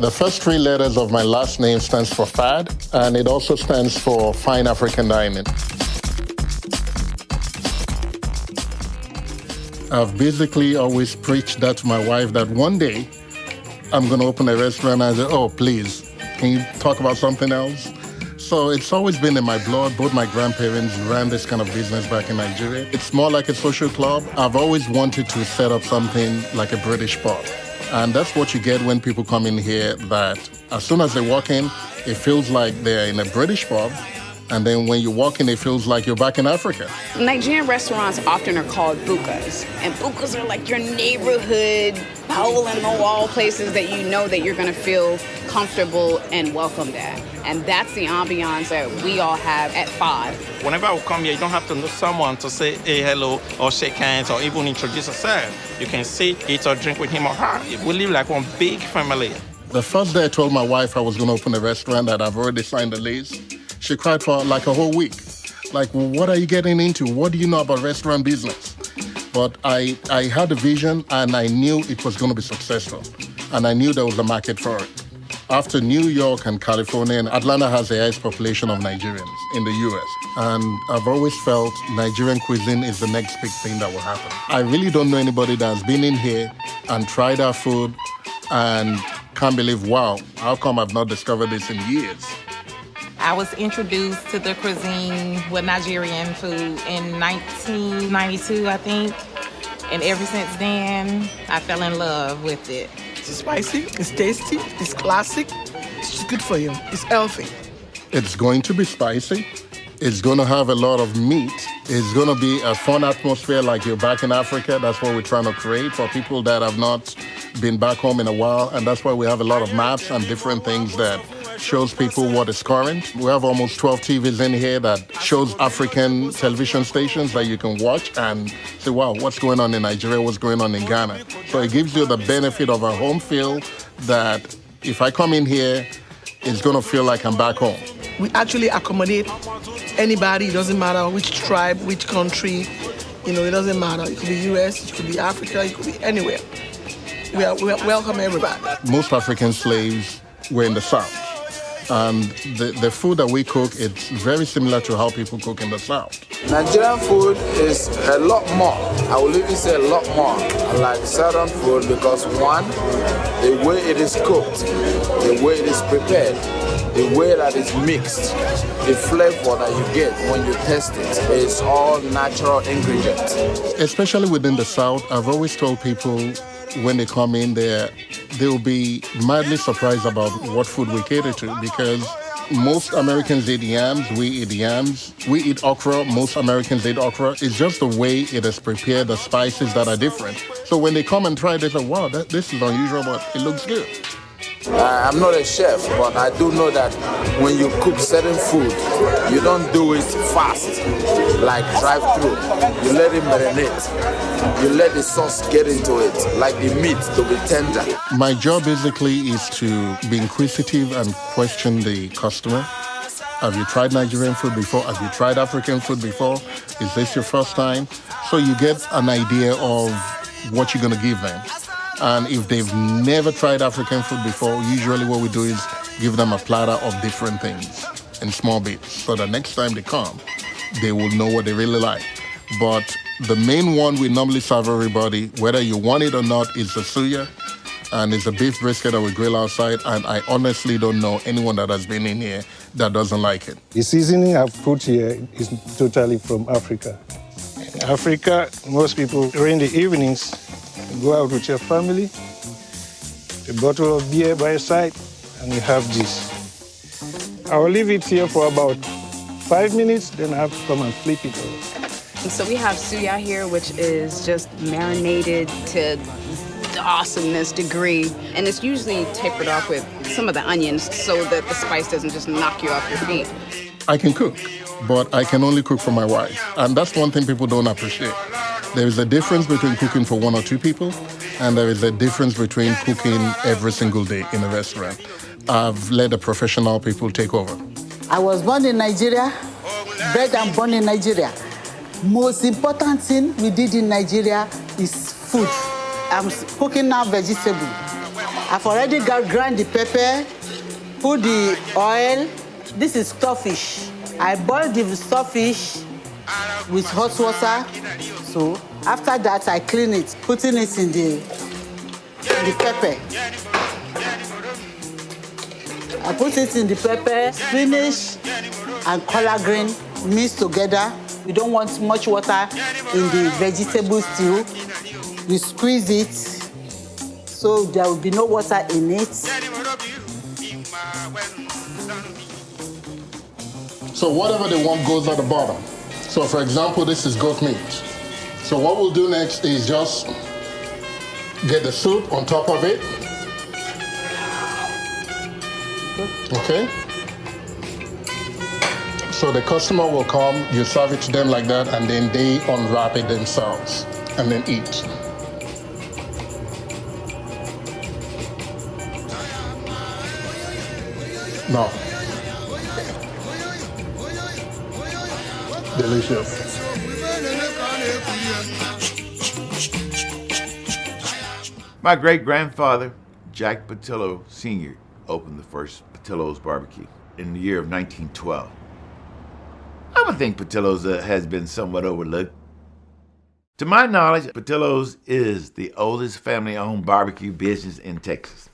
The first three letters of my last name stands for FAD, and it also stands for Fine African Dining. I've basically always preached that to my wife that one day I'm going to open a restaurant, and I say, oh, please, can you talk about something else? So it's always been in my blood. Both my grandparents ran this kind of business back in Nigeria. It's more like a social club. I've always wanted to set up something like a British pub. And that's what you get when people come in here, that as soon as they walk in, it feels like they're in a British pub. And then when you walk in, it feels like you're back in Africa. Nigerian restaurants often are called bukas. And bukas are like your neighborhood, hole-in-the-wall places that you know that you're going to feel comfortable and welcomed at. And that's the ambiance that we all have at FAD. Whenever I come here, you don't have to know someone to say, hey, hello, or shake hands, or even introduce yourself. You can sit, eat, or drink with him or her. We live like one big family. The first day I told my wife I was going to open a restaurant, that I've already signed the lease, she cried for like a whole week. Like, well, what are you getting into? What do you know about restaurant business? But I had a vision, and I knew it was going to be successful. And I knew there was a market for it. After New York and California, and Atlanta has the highest population of Nigerians in the US. And I've always felt Nigerian cuisine is the next big thing that will happen. I really don't know anybody that's been in here and tried our food and can't believe, wow, how come I've not discovered this in years? I was introduced to the cuisine with Nigerian food in 1992, I think. And ever since then, I fell in love with it. It's spicy, it's tasty, it's classic, it's just good for you, it's healthy. It's going to be spicy. It's going to have a lot of meat. It's going to be a fun atmosphere like you're back in Africa. That's what we're trying to create for people that have not been back home in a while. And that's why we have a lot of maps and different things that shows people what is current. We have almost 12 TVs in here that shows African television stations that you can watch and say, wow, what's going on in Nigeria, what's going on in Ghana. So it gives you the benefit of a home feel that if I come in here, it's going to feel like I'm back home. We actually accommodate anybody. It doesn't matter which tribe, which country. It doesn't matter. It could be US, it could be Africa, it could be anywhere. We welcome everybody. Most African slaves were in the South. And the food that we cook, it's very similar to how people cook in the South. Nigerian food is a lot more. I will even say a lot more like Southern food because one, the way it is cooked, the way it is prepared, the way that it's mixed, the flavor that you get when you taste it is all natural ingredients. Especially within the South, I've always told people when they come in there, they'll be madly surprised about what food we cater to because most Americans eat yams, we eat yams. We eat okra, most Americans eat okra. It's just the way it is prepared, the spices that are different. So when they come and try, they say, wow, this is unusual, but it looks good. I'm not a chef, but I do know that when you cook certain food, you don't do it fast, like drive-through. You let it marinate. You let the sauce get into it, like the meat to be tender. My job basically is to be inquisitive and question the customer. Have you tried Nigerian food before? Have you tried African food before? Is this your first time? So you get an idea of what you're going to give them. And if they've never tried African food before, usually what we do is give them a platter of different things in small bits. So the next time they come, they will know what they really like. But the main one we normally serve everybody, whether you want it or not, is the suya. And it's a beef brisket that we grill outside. And I honestly don't know anyone that has been in here that doesn't like it. The seasoning I've put here is totally from Africa. In Africa, most people during the evenings, go out with your family, a bottle of beer by your side, and you have this. I will leave it here for about 5 minutes, then I have to come and flip it over. So we have suya here, which is just marinated to the awesomeness degree. And it's usually tapered off with some of the onions so that the spice doesn't just knock you off your feet. I can cook, but I can only cook for my wife. And that's one thing people don't appreciate. There is a difference between cooking for 1 or 2 people, and there is a difference between cooking every single day in a restaurant. I've let the professional people take over. I was born in Nigeria, bred and born in Nigeria. Most important thing we did in Nigeria is food. I'm cooking now vegetable. I've already ground the pepper, put the oil. This is stockfish. I boil the stockfish with hot water. So after that, I clean it, putting it in the pepper. I put it in the pepper, spinach and collard green mixed together. We don't want much water in the vegetable stew. We squeeze it so there will be no water in it. So whatever they want goes at the bottom. So for example, this is goat meat. So what we'll do next is just get the soup on top of it. Okay? So the customer will come, you serve it to them like that, and then they unwrap it themselves and then eat. No. Delicious. My great-grandfather, Jack Patillo Sr., opened the first Patillo's Barbecue in the year of 1912. I would think Patillo's has been somewhat overlooked. To my knowledge, Patillo's is the oldest family-owned barbecue business in Texas.